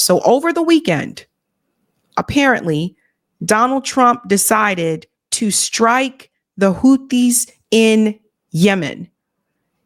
So over the weekend, apparently, Donald Trump decided to strike the Houthis in Yemen.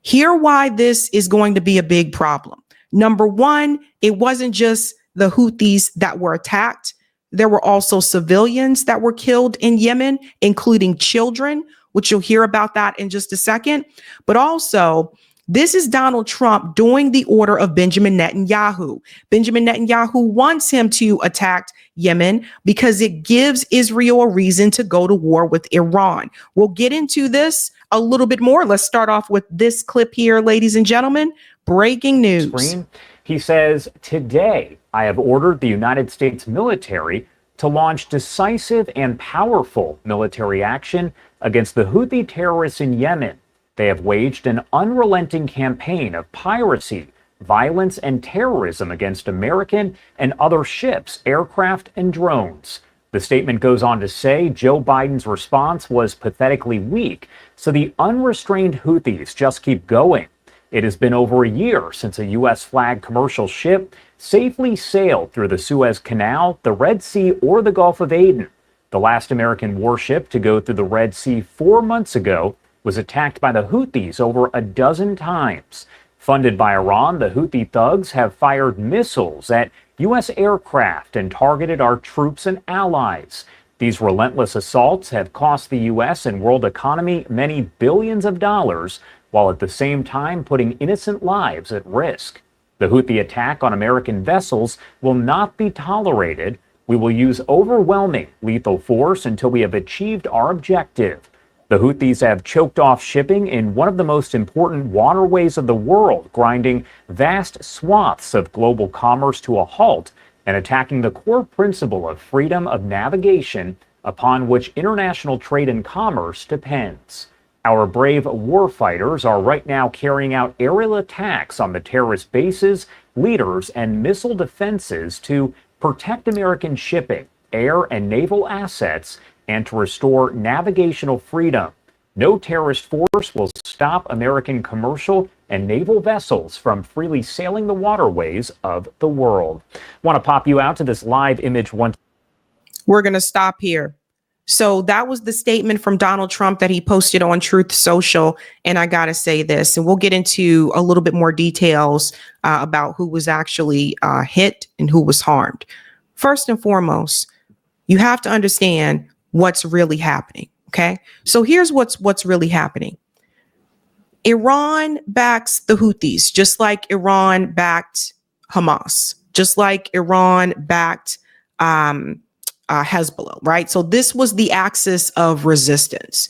Hear why this is going to be a big problem. Number one, it wasn't just the Houthis that were attacked. There were also civilians that were killed in Yemen, including children, which you'll hear about that in just a second. But also, this is Donald Trump doing the order of Benjamin Netanyahu. Benjamin Netanyahu wants him to attack Yemen because it gives Israel a reason to go to war with Iran. We'll get into this a little bit more. Let's start off with this clip here, ladies and gentlemen. Breaking news. He says, today, I have ordered the United States military to launch decisive and powerful military action against the Houthi terrorists in Yemen. They have waged an unrelenting campaign of piracy, violence, and terrorism against American and other ships, aircraft, and drones. The statement goes on to say Joe Biden's response was pathetically weak, so the unrestrained Houthis just keep going. It has been over a year since a U.S. flagged commercial ship safely sailed through the Suez Canal, the Red Sea, or the Gulf of Aden. The last American warship to go through the Red Sea 4 months ago was attacked by the Houthis over a dozen times. Funded by Iran, the Houthi thugs have fired missiles at U.S. aircraft and targeted our troops and allies. These relentless assaults have cost the U.S. and world economy many billions of dollars, while at the same time putting innocent lives at risk. The Houthi attack on American vessels will not be tolerated. We will use overwhelming lethal force until we have achieved our objective. The Houthis have choked off shipping in one of the most important waterways of the world, grinding vast swaths of global commerce to a halt and attacking the core principle of freedom of navigation upon which international trade and commerce depends. Our brave warfighters are right now carrying out aerial attacks on the terrorist bases, leaders, and missile defenses to protect American shipping, air, and naval assets, and to restore navigational freedom. No terrorist force will stop American commercial and naval vessels from freely sailing the waterways of the world. Want to pop you out to this live image one. We're going to stop here. So that was the statement from Donald Trump that he posted on Truth Social. And I got to say this, and we'll get into a little bit more details about who was actually hit and who was harmed. First and foremost, you have to understand what's really happening. OK, so here's what's really happening. Iran backs the Houthis, just like Iran backed Hamas, just like Iran backed Hezbollah, right? So this was the axis of resistance.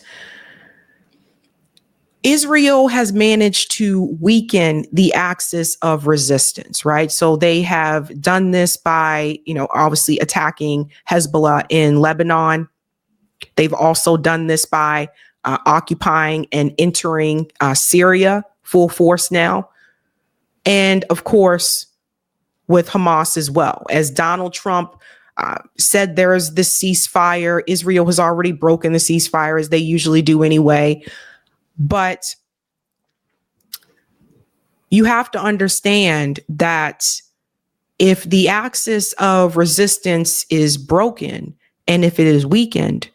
Israel has managed to weaken the axis of resistance, right? So they have done this by, obviously attacking Hezbollah in Lebanon. They've also done this by occupying and entering Syria full force now. And of course, with Hamas as well. As Donald Trump said, there is this ceasefire. Israel has already broken the ceasefire, as they usually do anyway. But you have to understand that if the axis of resistance is broken and if it is weakened,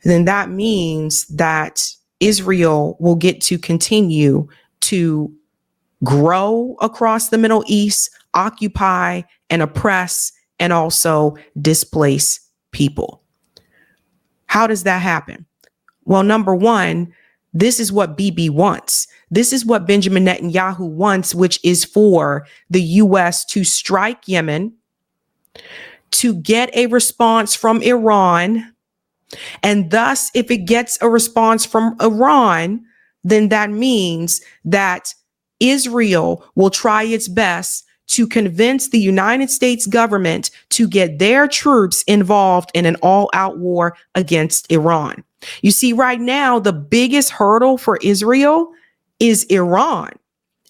then that means that Israel will get to continue to grow across the Middle East, occupy and oppress, and also displace people. How does that happen? Well, number one, this is what Bibi wants. This is what Benjamin Netanyahu wants, which is for the U.S. to strike Yemen, to get a response from Iran. And thus, if it gets a response from Iran, then that means that Israel will try its best to convince the United States government to get their troops involved in an all-out war against Iran. You see, right now, the biggest hurdle for Israel is Iran.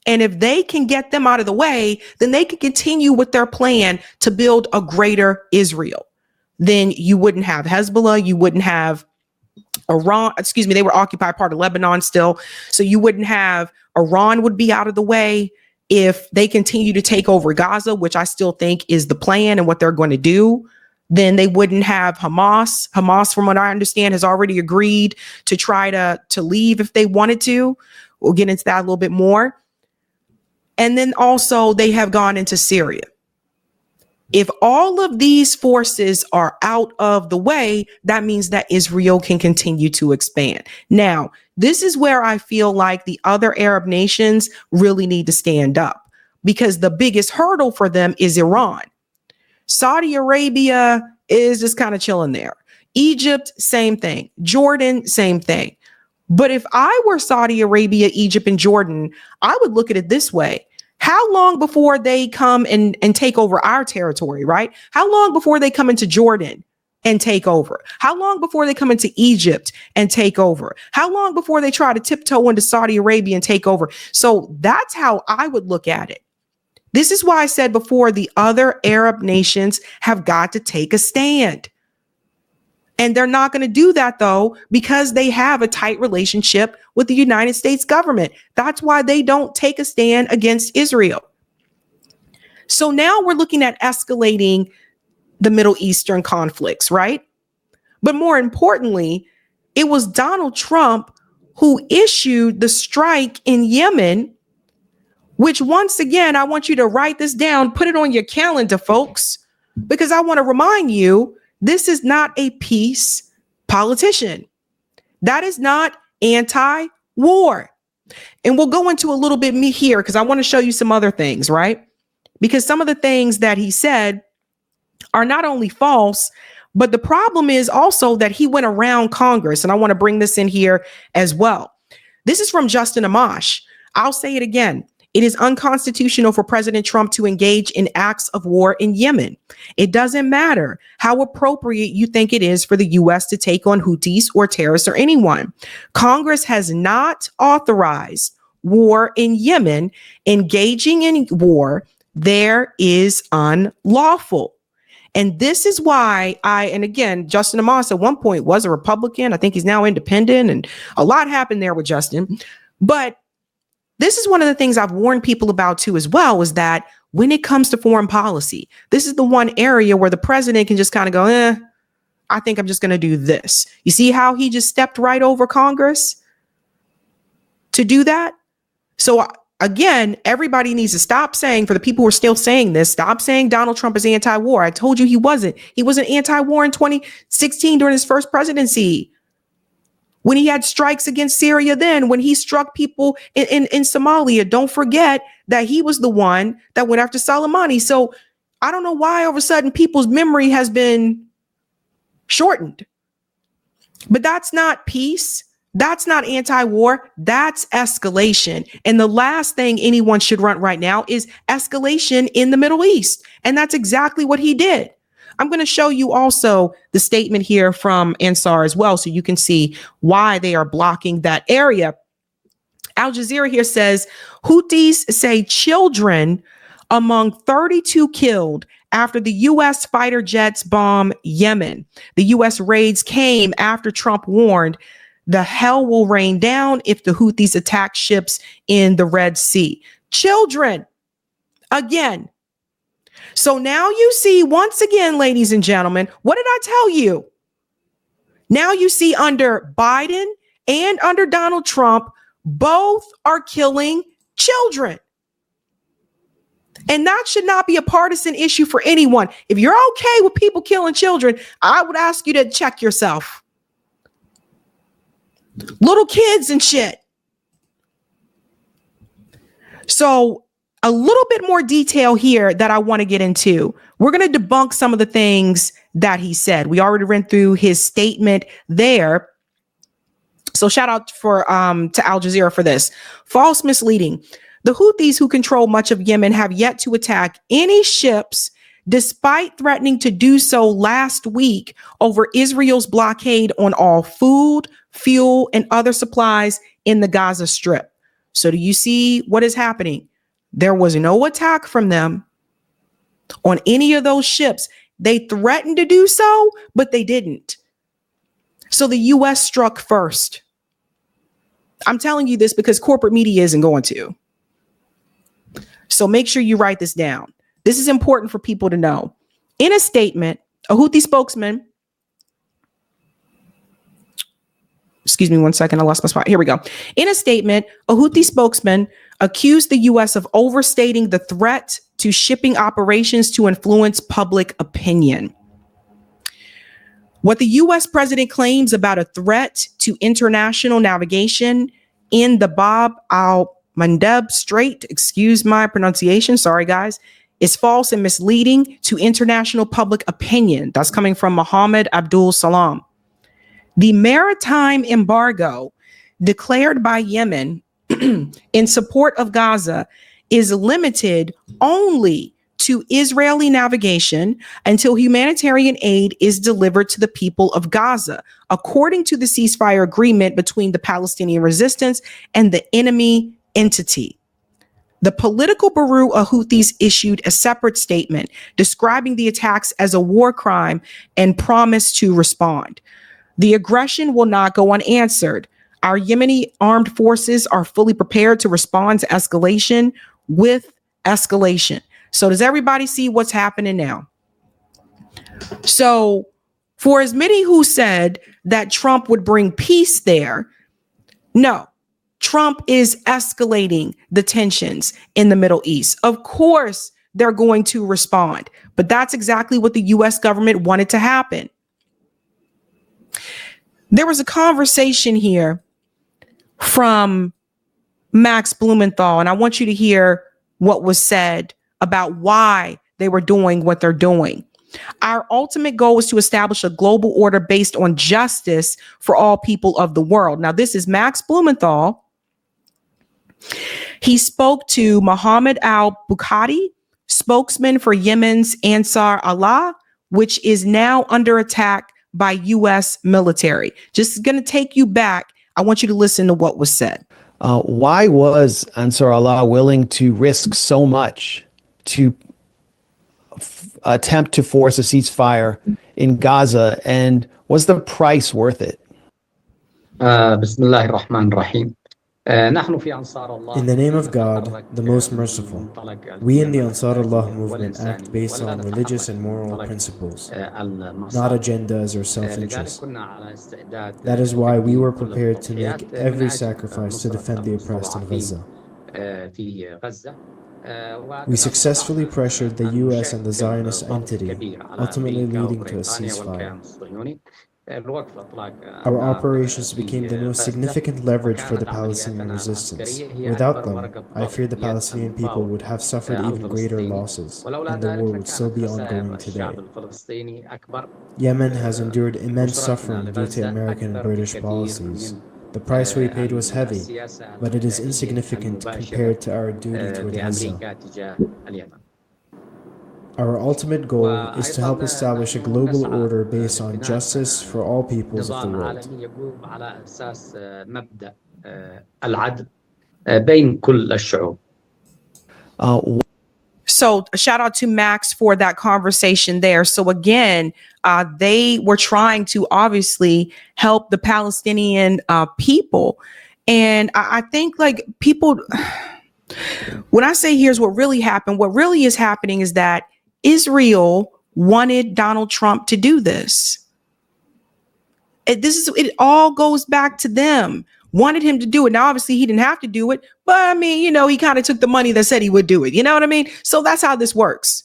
And if they can get them out of the way, then they can continue with their plan to build a greater Israel. Then you wouldn't have Hezbollah, you wouldn't have Iran, they were occupied part of Lebanon still. So you wouldn't have Iran would be out of the way. if they continue to take over Gaza, which I still think is the plan and what they're going to do, then they wouldn't have Hamas. Hamas, from what I understand, has already agreed to try to leave if they wanted to. We'll get into that a little bit more. And then also they have gone into Syria. If all of these forces are out of the way, that means that Israel can continue to expand. Now, this is where I feel like the other Arab nations really need to stand up, because the biggest hurdle for them is Iran. Saudi Arabia is just kind of chilling there. Egypt, same thing. Jordan, same thing. But if I were Saudi Arabia, Egypt, and Jordan, I would look at it this way. How long before they come and take over our territory, right? How long before they come into Jordan and take over? How long before they come into Egypt and take over? How long before they try to tiptoe into Saudi Arabia and take over? So that's how I would look at it. This is why I said before, the other Arab nations have got to take a stand. And they're not going to do that, though, because they have a tight relationship with the United States government. That's why they don't take a stand against Israel. So now we're looking at escalating the Middle Eastern conflicts, right? But more importantly, it was Donald Trump who issued the strike in Yemen, which, once again, I want you to write this down, put it on your calendar, folks, because I want to remind you, this is not a peace politician. That is not anti-war. And we'll go into a little bit me here because I want to show you some other things, right? Because some of the things that he said are not only false, but the problem is also that he went around Congress. And I want to bring this in here as well. This is from Justin Amash. I'll say it again. It is unconstitutional for President Trump to engage in acts of war in Yemen. It doesn't matter how appropriate you think it is for the U.S. to take on Houthis or terrorists or anyone. Congress has not authorized war in Yemen. Engaging in war there is unlawful. And this is why and again, Justin Amash at one point was a Republican. I think he's now independent, and a lot happened there with Justin. But this is one of the things I've warned people about too as well, is that when it comes to foreign policy, this is the one area where the president can just kind of go, I think I'm just going to do this. You see how he just stepped right over Congress to do that? So again, everybody needs to stop saying, for the people who are still saying this, stop saying Donald Trump is anti-war. I told you he wasn't. He wasn't anti-war in 2016 during his first presidency. When he had strikes against Syria, then when he struck people in Somalia, don't forget that he was the one that went after Soleimani. So I don't know why all of a sudden people's memory has been shortened. But that's not peace. That's not anti-war. That's escalation. And the last thing anyone should run right now is escalation in the Middle East. And that's exactly what he did. I'm going to show you also the statement here from Ansar as well, so you can see why they are blocking that area. Al Jazeera here says Houthis say children among 32 killed after the U.S. fighter jets bomb Yemen. The U.S. raids came after Trump warned the hell will rain down if the Houthis attack ships in the Red Sea. Children, again. So now you see, once again, ladies and gentlemen, what did I tell you? Now you see under Biden and under Donald Trump, both are killing children. And that should not be a partisan issue for anyone. If you're okay with people killing children, I would ask you to check yourself. Little kids and shit. So a little bit more detail here that I want to get into. We're going to debunk some of the things that he said. We already ran through his statement there. So shout out to Al Jazeera for this. False, misleading. The Houthis, who control much of Yemen, have yet to attack any ships, despite threatening to do so last week over Israel's blockade on all food, fuel, and other supplies in the Gaza Strip. So do you see what is happening? There was no attack from them on any of those ships. They threatened to do so, but they didn't. So the U.S. struck first. I'm telling you this because corporate media isn't going to. So make sure you write this down. This is important for people to know. In a statement, a Houthi spokesman, excuse me one second, I lost my spot. Here we go. In a statement, a Houthi spokesman accused the U.S. of overstating the threat to shipping operations to influence public opinion. What the U.S. president claims about a threat to international navigation in the Bab al-Mandeb Strait, excuse my pronunciation, sorry guys, is false and misleading to international public opinion. That's coming from Mohammed Abdul Salam. The maritime embargo declared by Yemen in support of Gaza is limited only to Israeli navigation until humanitarian aid is delivered to the people of Gaza, according to the ceasefire agreement between the Palestinian resistance and the enemy entity. The political bureau of Houthis issued a separate statement describing the attacks as a war crime and promised to respond. The aggression will not go unanswered. Our Yemeni armed forces are fully prepared to respond to escalation with escalation. So does everybody see what's happening now? So for as many who said that Trump would bring peace there, no, Trump is escalating the tensions in the Middle East. Of course, they're going to respond, but that's exactly what the U.S. government wanted to happen. There was a conversation here from Max Blumenthal, and I want you to hear what was said about why they were doing what they're doing. Our ultimate goal is to establish a global order based on justice for all people of the world. Now, this is Max Blumenthal. He spoke to Mohammed al-Bukhari, spokesman for Yemen's Ansar Allah, which is now under attack by U.S. military. Just going to take you back. I want you to listen to what was said. Why was Ansar Allah willing to risk so much to attempt to force a ceasefire in Gaza, and was the price worth it? Bismillahir Rahmanir Rahim. In the name of God, the most merciful, we in the Ansar Allah movement act based on religious and moral principles, not agendas or self-interest. That is why we were prepared to make every sacrifice to defend the oppressed in Gaza. We successfully pressured the US and the Zionist entity, ultimately leading to a ceasefire. Our operations became the most significant leverage for the Palestinian resistance. Without them, I fear the Palestinian people would have suffered even greater losses, and the war would still be ongoing today. Yemen has endured immense suffering due to American and British policies. The price we paid was heavy, but it is insignificant compared to our duty toward Gaza. Our ultimate goal is to help establish a global order based on justice for all peoples of the world. So a shout out to Max for that conversation there. So again, they were trying to obviously help the Palestinian people. And I think like people, when I say here's what really happened, what really is happening is that Israel wanted Donald Trump to do this. It all goes back to them. Wanted him to do it. Now, obviously, he didn't have to do it, but I mean, you know, he kind of took the money that said he would do it. You know what I mean? So that's how this works.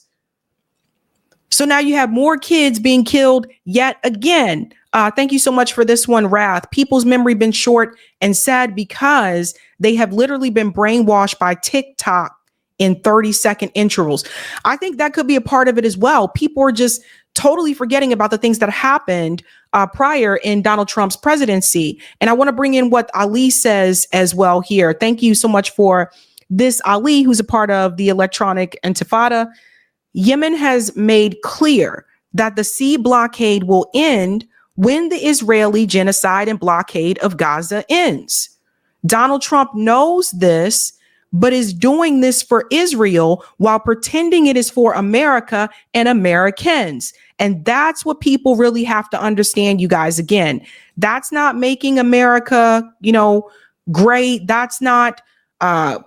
So now you have more kids being killed yet again. Thank you so much for this one, Wrath. People's memory been short and sad because they have literally been brainwashed by TikTok in 30-second intervals. I think that could be a part of it as well. People are just totally forgetting about the things that happened prior in Donald Trump's presidency. And I want to bring in what Ali says as well here. Thank you so much for this, Ali, who's a part of the Electronic Intifada. Yemen has made clear that the sea blockade will end when the Israeli genocide and blockade of Gaza ends. Donald Trump knows this, but is doing this for Israel while pretending it is for America and Americans. And that's what people really have to understand, you guys. Again, that's not making America, you know, great. That's not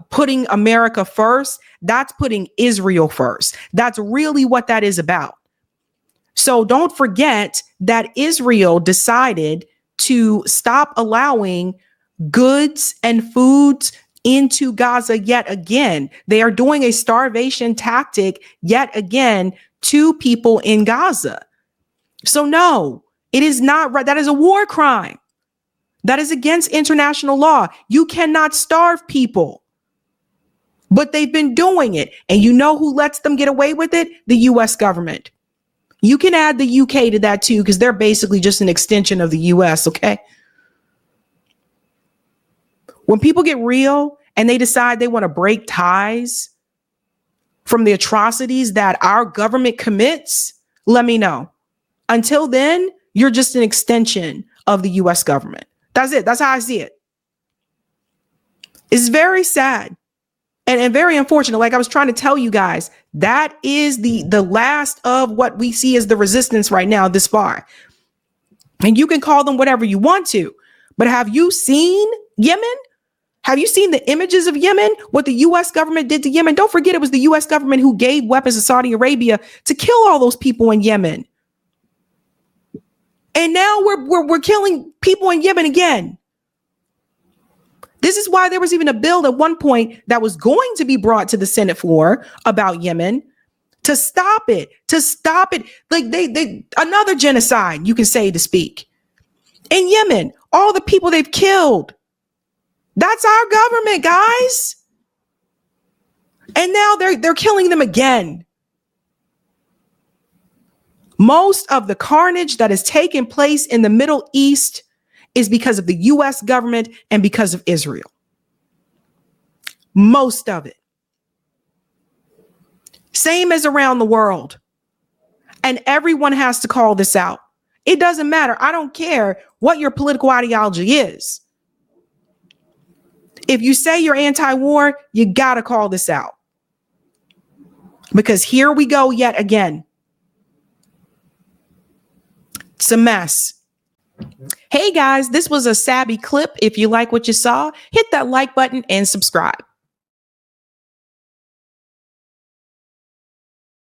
putting America first. That's putting Israel first. That's really what that is about. So don't forget that Israel decided to stop allowing goods and foods into Gaza yet again. They are doing a starvation tactic yet again to people in Gaza. So no, it is not right. That is a war crime. That is against international law. You cannot starve people. But they've been doing it. And you know who lets them get away with it? The US government. You can add the UK to that too, because they're basically just an extension of the US, okay? When people get real and they decide they want to break ties from the atrocities that our government commits, let me know. Until then, you're just an extension of the US government. That's it. That's how I see it. It's very sad and very unfortunate. Like I was trying to tell you guys, that is the last of what we see as the resistance right now this far. And you can call them whatever you want to, but have you seen Yemen? Have you seen the images of Yemen? What the U.S. government did to Yemen? Don't forget it was the U.S. government who gave weapons to Saudi Arabia to kill all those people in Yemen. And now we're killing people in Yemen again. This is why there was even a bill at one point that was going to be brought to the Senate floor about Yemen to stop it. Like they another genocide, you can say, to speak. In Yemen, all the people they've killed. That's our government, guys. And now they're killing them again. Most of the carnage that has taken place in the Middle East is because of the US government and because of Israel. Most of it. Same as around the world. And everyone has to call this out. It doesn't matter. I don't care what your political ideology is. If you say you're anti-war, you got to call this out. Because here we go yet again. It's a mess. Hey guys, this was a Sabby clip. If you like what you saw, hit that like button and subscribe.